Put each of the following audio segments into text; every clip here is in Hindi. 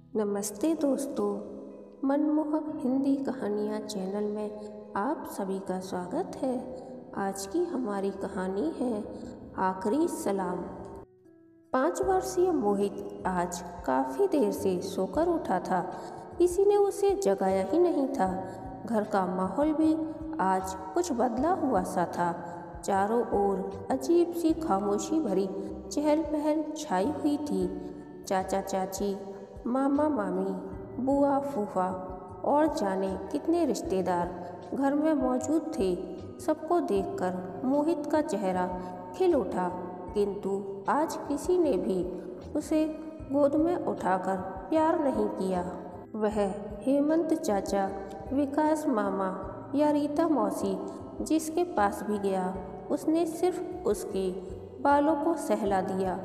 नमस्ते दोस्तों, मनमोहक हिंदी कहानियाँ चैनल में आप सभी का स्वागत है। आज की हमारी कहानी है आखिरी सलाम। 5 वर्षीय मोहित आज काफ़ी देर से सोकर उठा था। किसी ने उसे जगाया ही नहीं था। घर का माहौल भी आज कुछ बदला हुआ सा था। चारों ओर अजीब सी खामोशी भरी चहल पहल छाई हुई थी। चाचा चाची, मामा मामी, बुआ फूफा और जाने कितने रिश्तेदार घर में मौजूद थे। सबको देखकर मोहित का चेहरा खिल उठा, किंतु आज किसी ने भी उसे गोद में उठाकर प्यार नहीं किया। वह हेमंत चाचा, विकास मामा या रीता मौसी जिसके पास भी गया, उसने सिर्फ उसके बालों को सहला दिया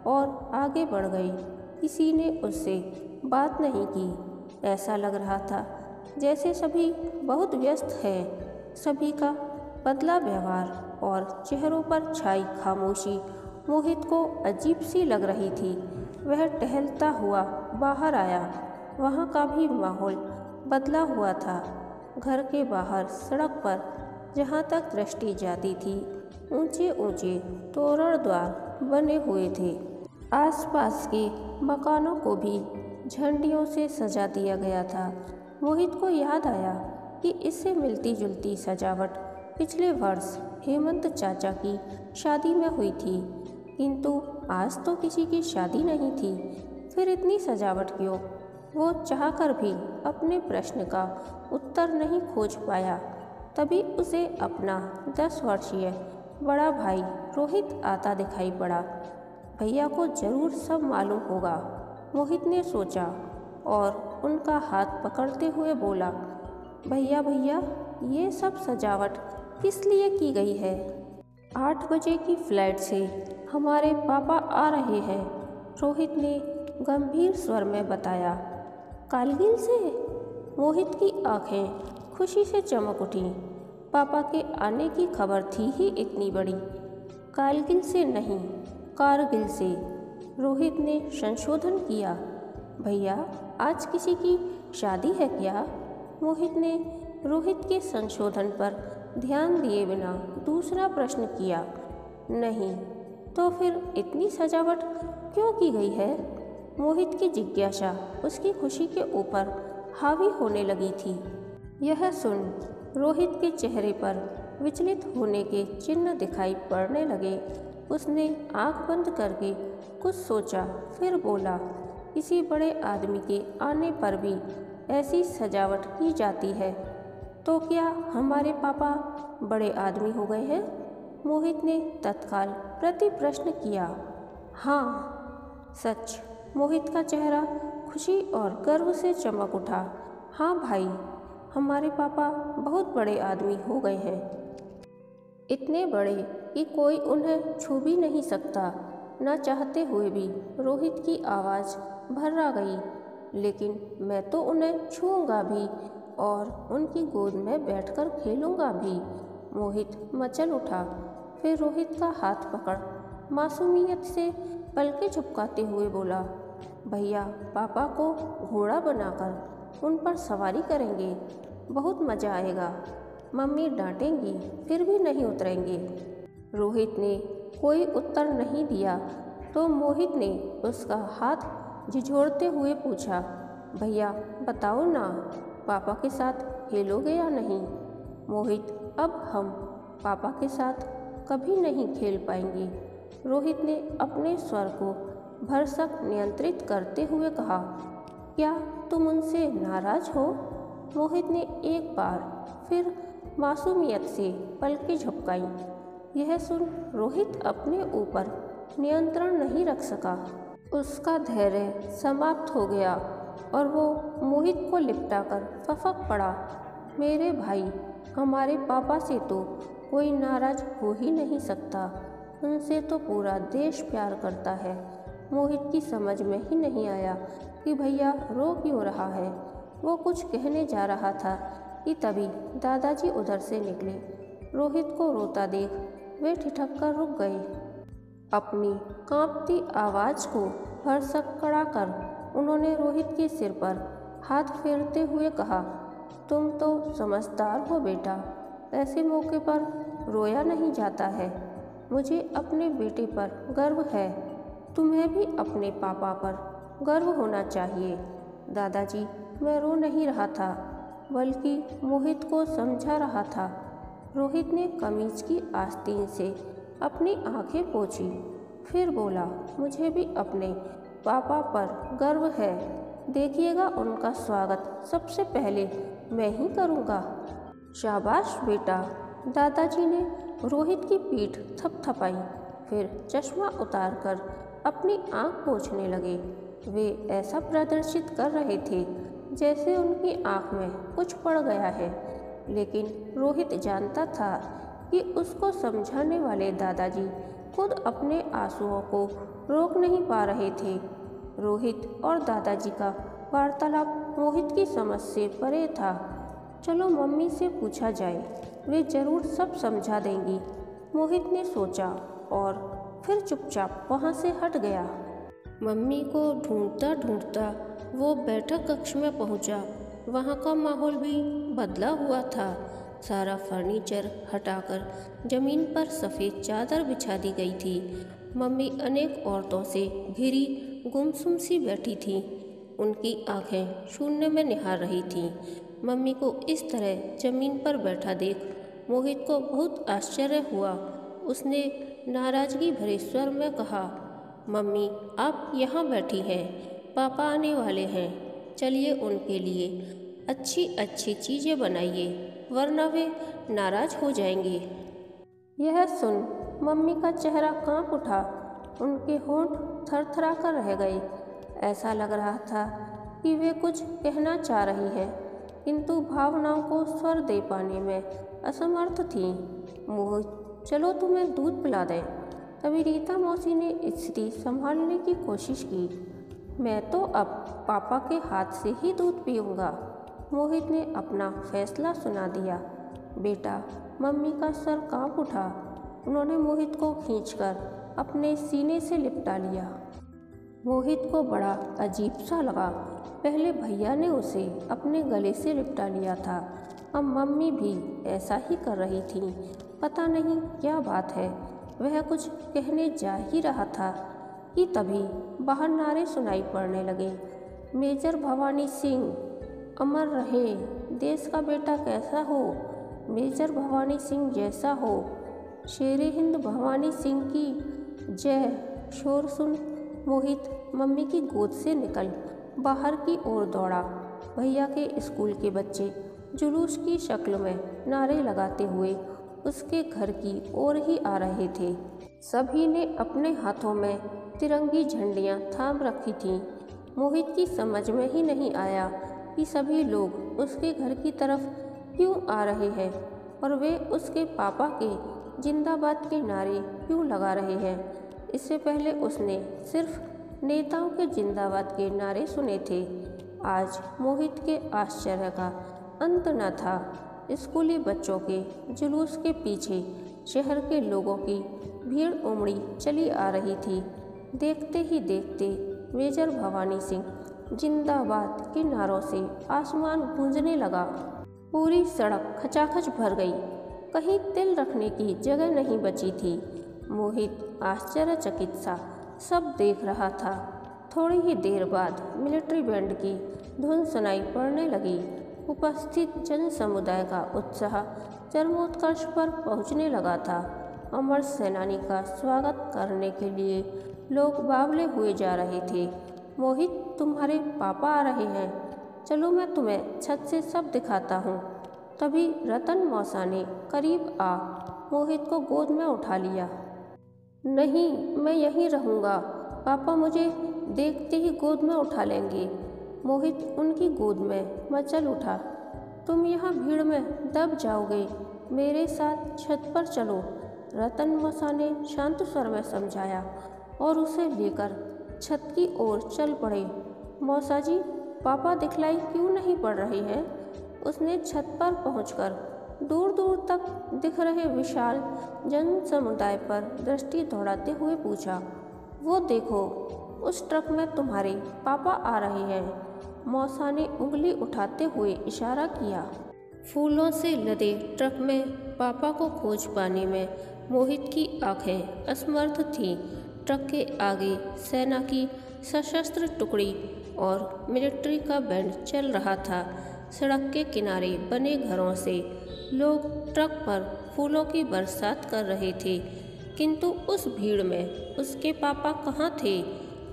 और आगे बढ़ गई। किसी ने उससे बात नहीं की। ऐसा लग रहा था जैसे सभी बहुत व्यस्त हैं। सभी का बदला व्यवहार और चेहरों पर छाई खामोशी मोहित को अजीब सी लग रही थी। वह टहलता हुआ बाहर आया। वहाँ का भी माहौल बदला हुआ था। घर के बाहर सड़क पर जहाँ तक दृष्टि जाती थी, ऊंचे ऊंचे तोरण द्वार बने हुए थे। आसपास के मकानों को भी झंडियों से सजा दिया गया था। मोहित को याद आया कि इससे मिलती जुलती सजावट पिछले वर्ष हेमंत चाचा की शादी में हुई थी, किंतु आज तो किसी की शादी नहीं थी। फिर इतनी सजावट क्यों? वो चाहकर भी अपने प्रश्न का उत्तर नहीं खोज पाया। तभी उसे अपना 10 वर्षीय बड़ा भाई रोहित आता दिखाई पड़ा। भैया को जरूर सब मालूम होगा, मोहित ने सोचा और उनका हाथ पकड़ते हुए बोला, भैया भैया, ये सब सजावट किस लिए की गई है? 8 बजे की फ्लाइट से हमारे पापा आ रहे हैं, रोहित ने गंभीर स्वर में बताया। कारगिल से? मोहित की आंखें खुशी से चमक उठीं। पापा के आने की खबर थी ही इतनी बड़ी। कारगिल से नहीं, कारगिल से, रोहित ने संशोधन किया। भैया, आज किसी की शादी है क्या? मोहित ने रोहित के संशोधन पर ध्यान दिए बिना दूसरा प्रश्न किया। नहीं, तो फिर इतनी सजावट क्यों की गई है? मोहित की जिज्ञासा उसकी खुशी के ऊपर हावी होने लगी थी। यह सुन रोहित के चेहरे पर विचलित होने के चिन्ह दिखाई पड़ने लगे। उसने आंख बंद करके कुछ सोचा, फिर बोला, किसी बड़े आदमी के आने पर भी ऐसी सजावट की जाती है, तो क्या हमारे पापा बड़े आदमी हो गए हैं? मोहित ने तत्काल प्रति प्रश्न किया। हाँ, सच। मोहित का चेहरा खुशी और गर्व से चमक उठा। हाँ भाई, हमारे पापा बहुत बड़े आदमी हो गए हैं। इतने बड़े कि कोई उन्हें छू भी नहीं सकता। न चाहते हुए भी रोहित की आवाज़ भर्रा गई। लेकिन मैं तो उन्हें छूऊंगा भी और उनकी गोद में बैठकर खेलूंगा भी। मोहित मचल उठा। फिर रोहित का हाथ पकड़ मासूमियत से पलकें झपकाते हुए बोला, भैया, पापा को घोड़ा बनाकर उन पर सवारी करेंगे। बहुत मज़ा आएगा। मम्मी डांटेंगी, फिर भी नहीं उतरेंगे। रोहित ने कोई उत्तर नहीं दिया तो मोहित ने उसका हाथ झिझोड़ते हुए पूछा, भैया बताओ ना, पापा के साथ खेलोगे या नहीं? मोहित, अब हम पापा के साथ कभी नहीं खेल पाएंगे, रोहित ने अपने स्वर को भरसक नियंत्रित करते हुए कहा। क्या तुम उनसे नाराज हो? मोहित ने एक बार फिर मासूमियत से पलकें झपकाईं। यह सुन रोहित अपने ऊपर नियंत्रण नहीं रख सका। उसका धैर्य समाप्त हो गया और वो मोहित को लिपटाकर फपक पड़ा। मेरे भाई, हमारे पापा से तो कोई नाराज हो ही नहीं सकता। उनसे तो पूरा देश प्यार करता है। मोहित की समझ में ही नहीं आया कि भैया रो क्यों रहा है। वो कुछ कहने जा रहा था कि तभी दादाजी उधर से निकले। रोहित को रोता देख वे ठिठक कर रुक गए। अपनी कांपती आवाज़ को भरसक कर उन्होंने रोहित के सिर पर हाथ फेरते हुए कहा, तुम तो समझदार हो बेटा, ऐसे मौके पर रोया नहीं जाता है। मुझे अपने बेटे पर गर्व है। तुम्हें भी अपने पापा पर गर्व होना चाहिए। दादाजी, मैं रो नहीं रहा था, बल्कि मोहित को समझा रहा था। रोहित ने कमीज की आस्तीन से अपनी आंखें पोंछी, फिर बोला, मुझे भी अपने पापा पर गर्व है। देखिएगा, उनका स्वागत सबसे पहले मैं ही करूँगा। शाबाश बेटा। दादाजी ने रोहित की पीठ थपथपाई, फिर चश्मा उतारकर अपनी आंख पोंछने लगे। वे ऐसा प्रदर्शित कर रहे थे जैसे उनकी आंख में कुछ पड़ गया है, लेकिन रोहित जानता था कि उसको समझाने वाले दादाजी खुद अपने आंसुओं को रोक नहीं पा रहे थे। रोहित और दादाजी का वार्तालाप मोहित की समझ से परे था। चलो मम्मी से पूछा जाए, वे जरूर सब समझा देंगी, मोहित ने सोचा और फिर चुपचाप वहाँ से हट गया। मम्मी को ढूंढता ढूंढता वो बैठक कक्ष में पहुँचा। वहाँ का माहौल भी बदला हुआ था। सारा फर्नीचर हटाकर जमीन पर सफ़ेद चादर बिछा दी गई थी। मम्मी अनेक औरतों से घिरी गुमसुम सी बैठी थी। उनकी आंखें शून्य में निहार रही थीं। मम्मी को इस तरह जमीन पर बैठा देख मोहित को बहुत आश्चर्य हुआ। उसने नाराज़गी भरे स्वर में कहा, मम्मी आप यहाँ बैठी हैं, पापा आने वाले हैं, चलिए उनके लिए अच्छी अच्छी चीज़ें बनाइए, वरना वे नाराज़ हो जाएंगे। यह सुन मम्मी का चेहरा कांप उठा। उनके होंठ थरथरा कर रह गए। ऐसा लग रहा था कि वे कुछ कहना चाह रही हैं, किंतु भावनाओं को स्वर दे पाने में असमर्थ थीं। मोहित, चलो तुम्हें दूध पिला दें। तभी रीता मौसी ने स्थिति संभालने की कोशिश की। मैं तो अब पापा के हाथ से ही दूध पीऊँगा, मोहित ने अपना फैसला सुना दिया। बेटा, मम्मी का सर कांप उठा। उन्होंने मोहित को खींचकर अपने सीने से लिपटा लिया। मोहित को बड़ा अजीब सा लगा। पहले भैया ने उसे अपने गले से लिपटा लिया था, अब मम्मी भी ऐसा ही कर रही थी। पता नहीं क्या बात है। वह कुछ कहने जा ही रहा था कि तभी बाहर नारे सुनाई पड़ने लगे। मेजर भवानी सिंह अमर रहे, देश का बेटा कैसा हो, मेजर भवानी सिंह जैसा हो, शेरे हिंद भवानी सिंह की जय। शोर सुन मोहित मम्मी की गोद से निकल बाहर की ओर दौड़ा। भैया के स्कूल के बच्चे जुलूस की शक्ल में नारे लगाते हुए उसके घर की ओर ही आ रहे थे। सभी ने अपने हाथों में तिरंगी झंडियां थाम रखी थीं। मोहित की समझ में ही नहीं आया कि सभी लोग उसके घर की तरफ क्यों आ रहे हैं और वे उसके पापा के जिंदाबाद के नारे क्यों लगा रहे हैं। इससे पहले उसने सिर्फ नेताओं के जिंदाबाद के नारे सुने थे। आज मोहित के आश्चर्य का अंत न था। स्कूली बच्चों के जुलूस के पीछे शहर के लोगों की भीड़ उमड़ी चली आ रही थी। देखते ही देखते मेजर भवानी सिंह जिंदाबाद के नारों से आसमान गूंजने लगा। पूरी सड़क खचाखच भर गई, कहीं तिल रखने की जगह नहीं बची थी। मोहित आश्चर्यचकित सा सब देख रहा था। थोड़ी ही देर बाद मिलिट्री बैंड की धुन सुनाई पड़ने लगी। उपस्थित जन समुदाय का उत्साह चरमोत्कर्ष पर पहुंचने लगा था। अमर सेनानी का स्वागत करने के लिए लोग बावले हुए जा रहे थे। मोहित, तुम्हारे पापा आ रहे हैं, चलो मैं तुम्हें छत से सब दिखाता हूँ। तभी रतन मौसा ने करीब आ मोहित को गोद में उठा लिया। नहीं, मैं यहीं रहूँगा, पापा मुझे देखते ही गोद में उठा लेंगे। मोहित उनकी गोद में मचल उठा। तुम यहाँ भीड़ में दब जाओगे, मेरे साथ छत पर चलो, रतन मौसा ने शांत स्वर में समझाया और उसे लेकर छत की ओर चल पड़े। मौसा जी, पापा दिखलाई क्यों नहीं पड़ रही हैं? उसने छत पर पहुंचकर दूर दूर तक दिख रहे विशाल जन समुदाय पर दृष्टि दौड़ाते हुए पूछा। वो देखो, उस ट्रक में तुम्हारे पापा आ रहे हैं। मौसा ने उंगली उठाते हुए इशारा किया। फूलों से लदे ट्रक में पापा को खोज पाने में मोहित की आंखें असमर्थ थीं। ट्रक के आगे सेना की सशस्त्र टुकड़ी और मिलिट्री का बैंड चल रहा था। सड़क के किनारे बने घरों से लोग ट्रक पर फूलों की बरसात कर रहे थे, किंतु उस भीड़ में उसके पापा कहाँ थे?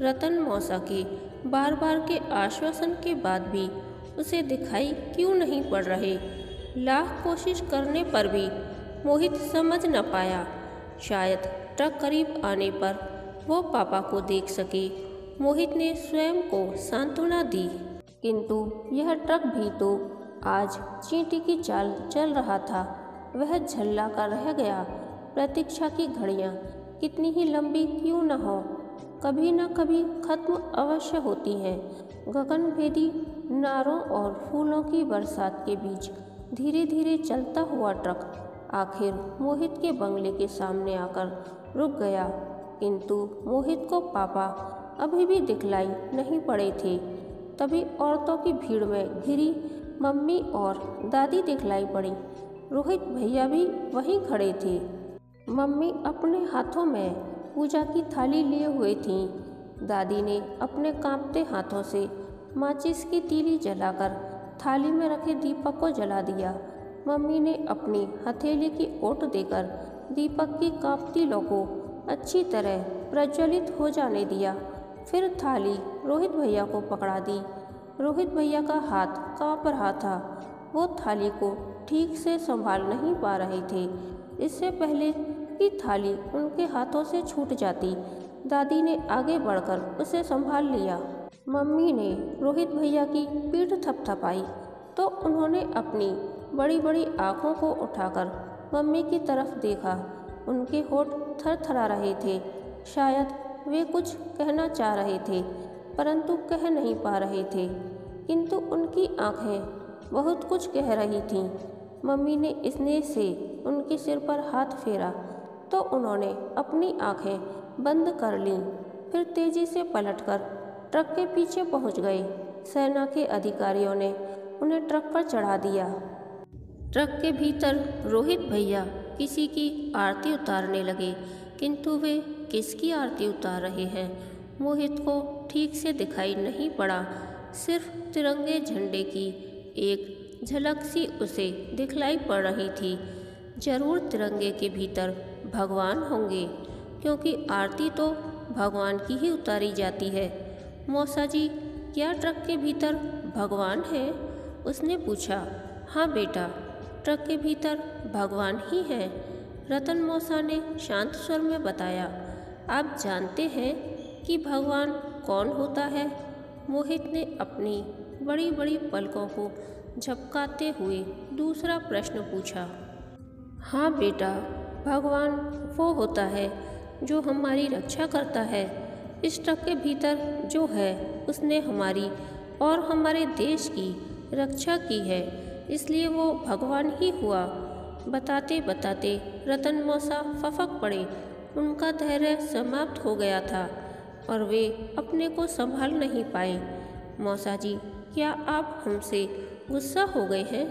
रतन मौसा के बार बार के आश्वासन के बाद भी उसे दिखाई क्यों नहीं पड़ रहे? लाख कोशिश करने पर भी मोहित समझ न पाया। शायद ट्रक करीब आने पर वो पापा को देख सके। मोहित ने स्वयं को सांत्वना दी, किंतु यह ट्रक भी तो आज चींटी की चाल चल रहा था। वह झल्ला कर रह गया। प्रतीक्षा की घड़ियां कितनी ही लंबी क्यों न हो, कभी न कभी खत्म अवश्य होती हैं। गगनभेदी नारों और फूलों की बरसात के बीच धीरे धीरे चलता हुआ ट्रक आखिर मोहित के बंगले के सामने आकर रुक गया, किंतु मोहित को पापा अभी भी दिखलाई नहीं पड़े थे। तभी औरतों की भीड़ में घिरी मम्मी और दादी दिखलाई पड़ी। रोहित भैया भी वहीं खड़े थे। मम्मी अपने हाथों में पूजा की थाली लिए हुए थीं। दादी ने अपने कांपते हाथों से माचिस की तीली जलाकर थाली में रखे दीपक को जला दिया। मम्मी ने अपनी हथेली की ओट देकर दीपक की कांपती लौ को अच्छी तरह प्रज्वलित हो जाने दिया। फिर थाली रोहित भैया को पकड़ा दी। रोहित भैया का हाथ कांप रहा था। वो थाली को ठीक से संभाल नहीं पा रहे थे। इससे पहले कि थाली उनके हाथों से छूट जाती, दादी ने आगे बढ़कर उसे संभाल लिया। मम्मी ने रोहित भैया की पीठ थपथपाई तो उन्होंने अपनी बड़ी बड़ी आँखों को उठाकर मम्मी की तरफ देखा। उनके होठ थरथरा रहे थे। शायद वे कुछ कहना चाह रहे थे, परंतु कह नहीं पा रहे थे, किंतु उनकी आंखें बहुत कुछ कह रही थीं। मम्मी ने स्नेह से उनके सिर पर हाथ फेरा तो उन्होंने अपनी आंखें बंद कर लीं। फिर तेजी से पलटकर ट्रक के पीछे पहुंच गए। सेना के अधिकारियों ने उन्हें ट्रक पर चढ़ा दिया। ट्रक के भीतर रोहित भैया किसी की आरती उतारने लगे, किंतु वे किसकी आरती उतार रहे हैं मोहित को ठीक से दिखाई नहीं पड़ा। सिर्फ तिरंगे झंडे की एक झलक सी उसे दिखलाई पड़ रही थी। जरूर तिरंगे के भीतर भगवान होंगे, क्योंकि आरती तो भगवान की ही उतारी जाती है। मौसा जी, क्या ट्रक के भीतर भगवान है? उसने पूछा। हाँ बेटा, ट्रक के भीतर भगवान ही है, रतन मौसा ने शांत स्वर में बताया। आप जानते हैं कि भगवान कौन होता है? मोहित ने अपनी बड़ी बड़ी पलकों को झपकाते हुए दूसरा प्रश्न पूछा। हाँ बेटा, भगवान वो होता है जो हमारी रक्षा करता है। इस ट्रक के भीतर जो है उसने हमारी और हमारे देश की रक्षा की है, इसलिए वो भगवान ही हुआ। बताते बताते रतन मौसा फफक पड़े। उनका धैर्य समाप्त हो गया था और वे अपने को संभाल नहीं पाए। मौसा जी, क्या आप हमसे गुस्सा हो गए हैं?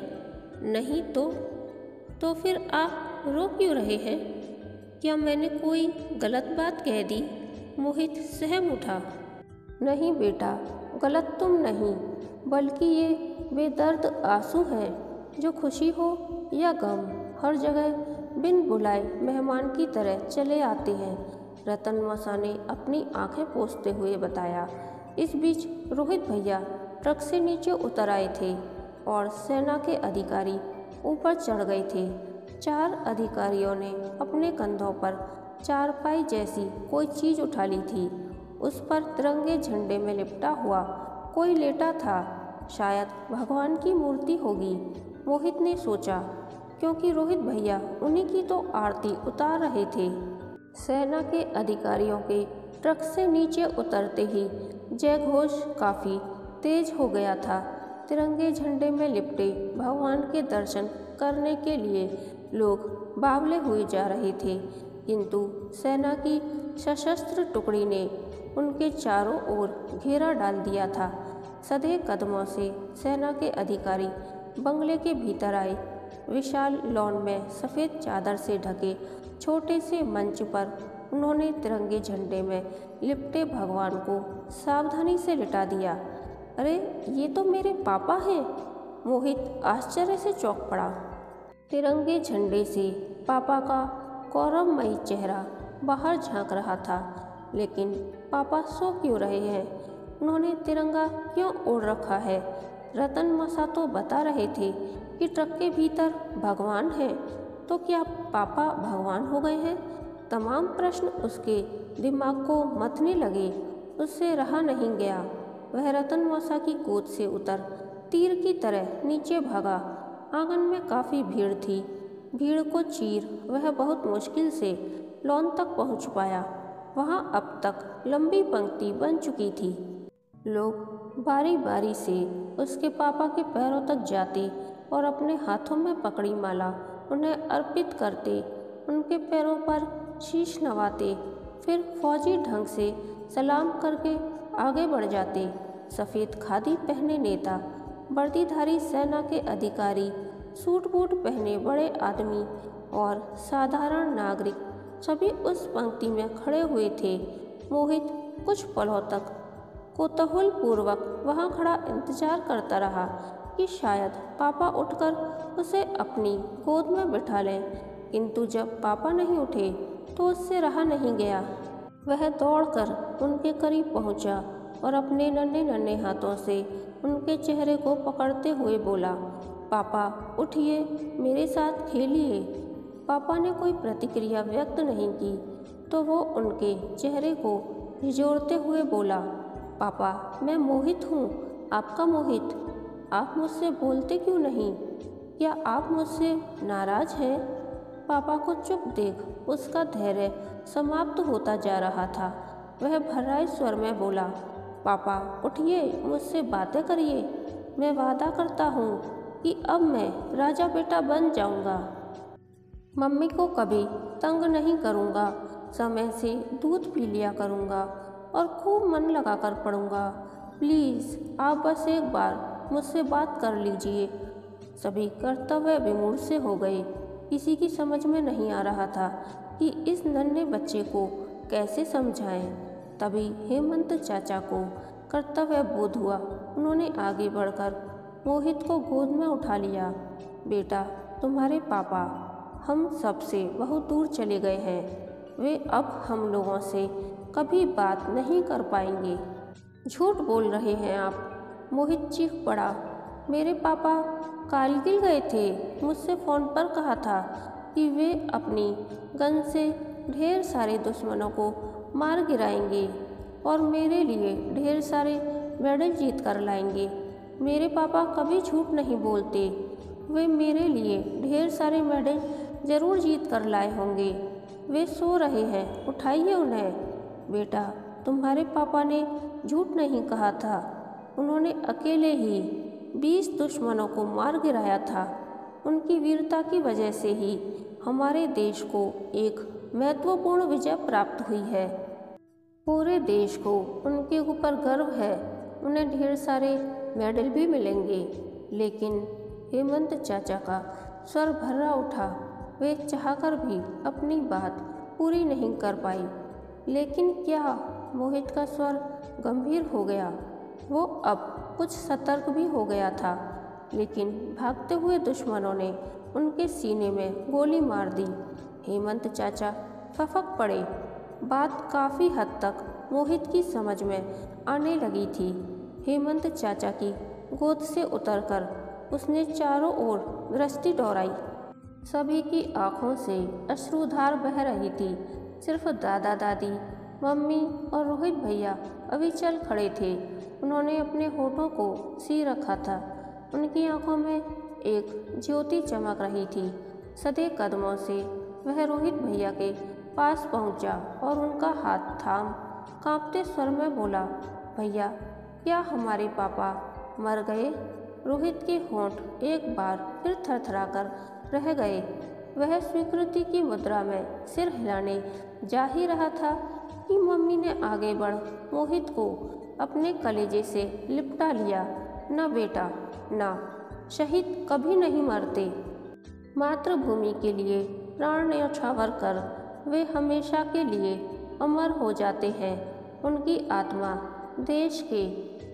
नहीं तो फिर आप रो क्यों रहे हैं? क्या मैंने कोई गलत बात कह दी? मोहित सहम उठा। नहीं बेटा, गलत तुम नहीं, बल्कि ये बेदर्द आंसू हैं जो खुशी हो या गम हर जगह बिन बुलाए मेहमान की तरह चले आते हैं, रतन मौसा ने अपनी आंखें पोंछते हुए बताया। इस बीच रोहित भैया ट्रक से नीचे उतर आए थे और सेना के अधिकारी ऊपर चढ़ गए थे। 4 अधिकारियों ने अपने कंधों पर चारपाई जैसी कोई चीज उठा ली थी। उस पर तिरंगे झंडे में लिपटा हुआ कोई लेटा था। शायद भगवान की मूर्ति होगी, मोहित ने सोचा, क्योंकि रोहित भैया उन्हीं की तो आरती उतार रहे थे। सेना के अधिकारियों के ट्रक से नीचे उतरते ही जयघोष काफ़ी तेज हो गया था। तिरंगे झंडे में लिपटे भगवान के दर्शन करने के लिए लोग बावले हुए जा रहे थे, किंतु सेना की सशस्त्र टुकड़ी ने उनके चारों ओर घेरा डाल दिया था। सधे कदमों से सेना के अधिकारी बंगले के भीतर आए। विशाल लॉन में सफ़ेद चादर से ढके छोटे से मंच पर उन्होंने तिरंगे झंडे में लिपटे भगवान को सावधानी से लिटा दिया। अरे, ये तो मेरे पापा हैं! मोहित आश्चर्य से चौंक पड़ा। तिरंगे झंडे से पापा का गौरवमयी चेहरा बाहर झांक रहा था। लेकिन पापा सो क्यों रहे हैं? उन्होंने तिरंगा क्यों ओढ़ रखा है? रतन मसा तो बता रहे थे कि ट्रक के भीतर भगवान है, तो क्या पापा भगवान हो गए हैं? तमाम प्रश्न उसके दिमाग को मथने लगे। उससे रहा नहीं गया। वह रतन मौसा की गोद से उतर तीर की तरह नीचे भागा। आंगन में काफ़ी भीड़ थी। भीड़ को चीर वह बहुत मुश्किल से लॉन तक पहुंच पाया। वहां अब तक लंबी पंक्ति बन चुकी थी। लोग बारी बारी से उसके पापा के पैरों तक जाते और अपने हाथों में पकड़ी माला उन्हें अर्पित करते, उनके पैरों पर शीश नवाते, फिर फौजी ढंग से सलाम करके आगे बढ़ जाते। सफ़ेद खादी पहने नेता, वर्दीधारी सेना के अधिकारी, सूट बूट पहने बड़े आदमी और साधारण नागरिक सभी उस पंक्ति में खड़े हुए थे। मोहित कुछ पलों तक कौतूहल पूर्वक वहाँ खड़ा इंतजार करता रहा कि शायद पापा उठकर उसे अपनी गोद में बिठा लें, किंतु जब पापा नहीं उठे तो उससे रहा नहीं गया। वह दौड़कर उनके करीब पहुंचा और अपने नन्हे नन्हे हाथों से उनके चेहरे को पकड़ते हुए बोला, पापा उठिए, मेरे साथ खेलिए। पापा ने कोई प्रतिक्रिया व्यक्त नहीं की तो वो उनके चेहरे को झिझोड़ते हुए बोला, पापा मैं मोहित हूँ, आपका मोहित। आप मुझसे बोलते क्यों नहीं? क्या आप मुझसे नाराज़ हैं? पापा को चुप देख उसका धैर्य समाप्त होता जा रहा था। वह भर्राए स्वर में बोला, पापा उठिए, मुझसे बातें करिए। मैं वादा करता हूँ कि अब मैं राजा बेटा बन जाऊँगा। मम्मी को कभी तंग नहीं करूँगा, समय से दूध पी लिया करूँगा और खूब मन लगा कर पढ़ूँगा। प्लीज़ आप बस एक बार मुझसे बात कर लीजिए। सभी कर्तव्य विमूढ़ से हो गए। किसी की समझ में नहीं आ रहा था कि इस नन्हे बच्चे को कैसे समझाएं। तभी हेमंत चाचा को कर्तव्य बोध हुआ। उन्होंने आगे बढ़कर मोहित को गोद में उठा लिया। बेटा, तुम्हारे पापा हम सबसे बहुत दूर चले गए हैं। वे अब हम लोगों से कभी बात नहीं कर पाएंगे। झूठ बोल रहे हैं आप, मोहित चीख पड़ा। मेरे पापा कारगिल गए थे। मुझसे फ़ोन पर कहा था कि वे अपनी गन से ढेर सारे दुश्मनों को मार गिराएंगे और मेरे लिए ढेर सारे मेडल जीत कर लाएंगे। मेरे पापा कभी झूठ नहीं बोलते। वे मेरे लिए ढेर सारे मेडल ज़रूर जीत कर लाए होंगे। वे सो रहे हैं, उठाइए उन्हें। बेटा, तुम्हारे पापा ने झूठ नहीं कहा था। उन्होंने अकेले ही 20 दुश्मनों को मार गिराया था। उनकी वीरता की वजह से ही हमारे देश को एक महत्वपूर्ण विजय प्राप्त हुई है। पूरे देश को उनके ऊपर गर्व है। उन्हें ढेर सारे मेडल भी मिलेंगे। लेकिन हेमंत चाचा का स्वर भर्रा उठा। वे चाहकर भी अपनी बात पूरी नहीं कर पाई। लेकिन क्या? मोहित का स्वर गंभीर हो गया। वो अब कुछ सतर्क भी हो गया था। लेकिन भागते हुए दुश्मनों ने उनके सीने में गोली मार दी। हेमंत चाचा फफक पड़े। बात काफ़ी हद तक मोहित की समझ में आने लगी थी। हेमंत चाचा की गोद से उतरकर उसने चारों ओर दृष्टि दौड़ाई। सभी की आंखों से अश्रुधार बह रही थी। सिर्फ दादा दादी, मम्मी और रोहित भैया अभी चल खड़े थे। उन्होंने अपने होठों को सी रखा था। उनकी आंखों में एक ज्योति चमक रही थी। सधे कदमों से वह रोहित भैया के पास पहुंचा और उनका हाथ थाम कांपते स्वर में बोला, भैया, क्या हमारे पापा मर गए? रोहित के होंठ एक बार फिर थरथराकर रह गए। वह स्वीकृति की मुद्रा में सिर हिलाने जा ही रहा था कि मम्मी ने आगे बढ़ मोहित को अपने कलेजे से लिपटा लिया। न बेटा ना, शहीद कभी नहीं मरते। मातृभूमि के लिए प्राण न्यौछावर कर वे हमेशा के लिए अमर हो जाते हैं। उनकी आत्मा देश के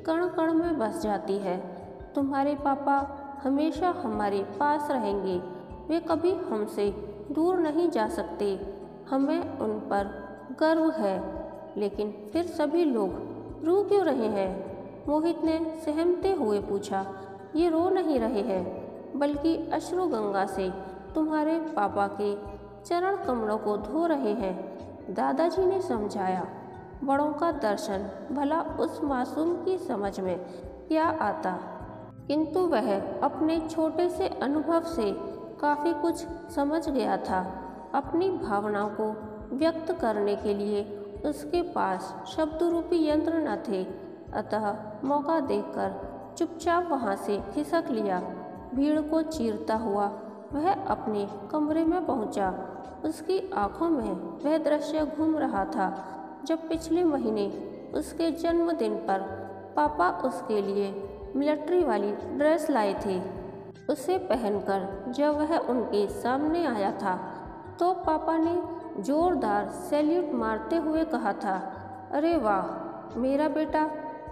कण कण में बस जाती है। तुम्हारे पापा हमेशा हमारे पास रहेंगे। वे कभी हमसे दूर नहीं जा सकते। हमें उन पर गर्व है। लेकिन फिर सभी लोग रो क्यों रहे हैं? मोहित ने सहमते हुए पूछा। ये रो नहीं रहे हैं, बल्कि अश्रु गंगा से तुम्हारे पापा के चरण कमलों को धो रहे हैं, दादाजी ने समझाया। बड़ों का दर्शन भला उस मासूम की समझ में क्या आता, किंतु वह अपने छोटे से अनुभव से काफ़ी कुछ समझ गया था। अपनी भावनाओं को व्यक्त करने के लिए उसके पास शब्द रूपी यंत्र न थे, अतः मौका देखकर चुपचाप वहाँ से खिसक लिया। भीड़ को चीरता हुआ वह अपने कमरे में पहुंचा। उसकी आंखों में वह दृश्य घूम रहा था जब पिछले महीने उसके जन्मदिन पर पापा उसके लिए मिलिट्री वाली ड्रेस लाए थे। उसे पहनकर जब वह उनके सामने आया था तो पापा ने जोरदार सैल्यूट मारते हुए कहा था, अरे वाह, मेरा बेटा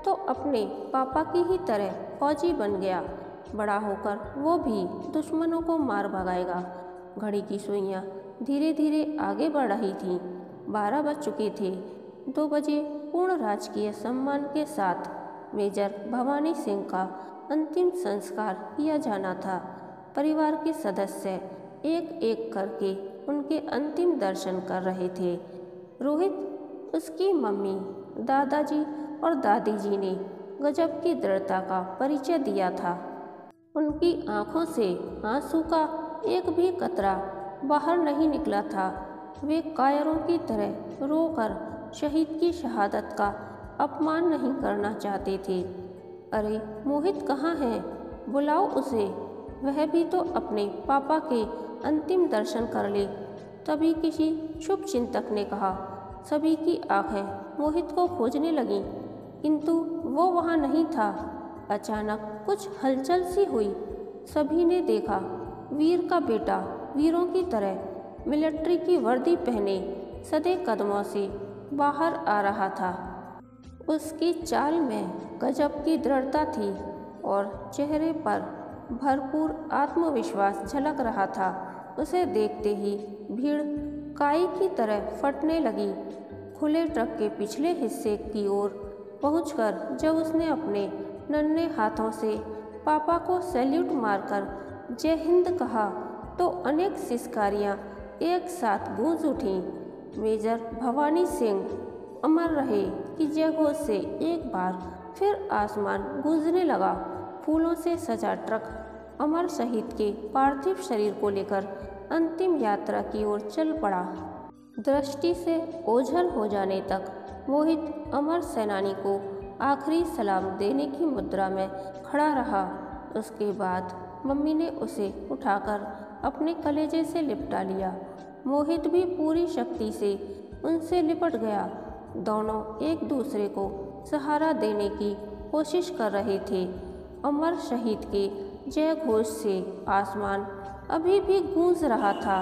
तो अपने पापा की ही तरह फौजी बन गया। बड़ा होकर वो भी दुश्मनों को मार भगाएगा। घड़ी की सुइयां धीरे धीरे आगे बढ़ रही थीं। 12 बज चुके थे। 2 बजे पूर्ण राजकीय सम्मान के साथ मेजर भवानी सिंह का अंतिम संस्कार किया जाना था। परिवार के सदस्य एक एक करके उनके अंतिम दर्शन कर रहे थे। रोहित, उसकी मम्मी, दादाजी और दादी जी ने गजब की दृढ़ता का परिचय दिया था। उनकी आंखों से आंसू का एक भी कतरा बाहर नहीं निकला था। वे कायरों की तरह रोकर शहीद की शहादत का अपमान नहीं करना चाहते थे। अरे मोहित कहाँ है? बुलाओ उसे, वह भी तो अपने पापा के अंतिम दर्शन कर ले। तभी किसी शुभ चिंतक ने कहा। सभी की आंखें मोहित को खोजने लगीं, किंतु वो वहाँ नहीं था। अचानक कुछ हलचल सी हुई। सभी ने देखा, वीर का बेटा वीरों की तरह मिलिट्री की वर्दी पहने सधे कदमों से बाहर आ रहा था। उसकी चाल में गजब की दृढ़ता थी और चेहरे पर भरपूर आत्मविश्वास झलक रहा था। उसे देखते ही भीड़ काई की तरह फटने लगी। खुले ट्रक के पिछले हिस्से की ओर पहुंचकर जब उसने अपने नन्हे हाथों से पापा को सैल्यूट मारकर जय हिंद कहा तो अनेक सिसकारियां एक साथ गूंज उठीं। मेजर भवानी सिंह अमर रहे कि जयघोष से एक बार फिर आसमान गूंजने लगा। फूलों से सजा ट्रक अमर शहीद के पार्थिव शरीर को लेकर अंतिम यात्रा की ओर चल पड़ा। दृष्टि से ओझल हो जाने तक मोहित अमर सेनानी को आखिरी सलाम देने की मुद्रा में खड़ा रहा। उसके बाद मम्मी ने उसे उठाकर अपने कलेजे से लिपटा लिया। मोहित भी पूरी शक्ति से उनसे लिपट गया। दोनों एक दूसरे को सहारा देने की कोशिश कर रहे थे। अमर शहीद के जय घोष से आसमान अभी भी गूंज रहा था।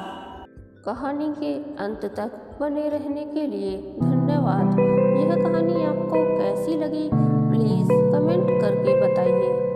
कहानी के अंत तक बने रहने के लिए धन्यवाद। यह कहानी आपको कैसी लगी, प्लीज़ कमेंट करके बताइए।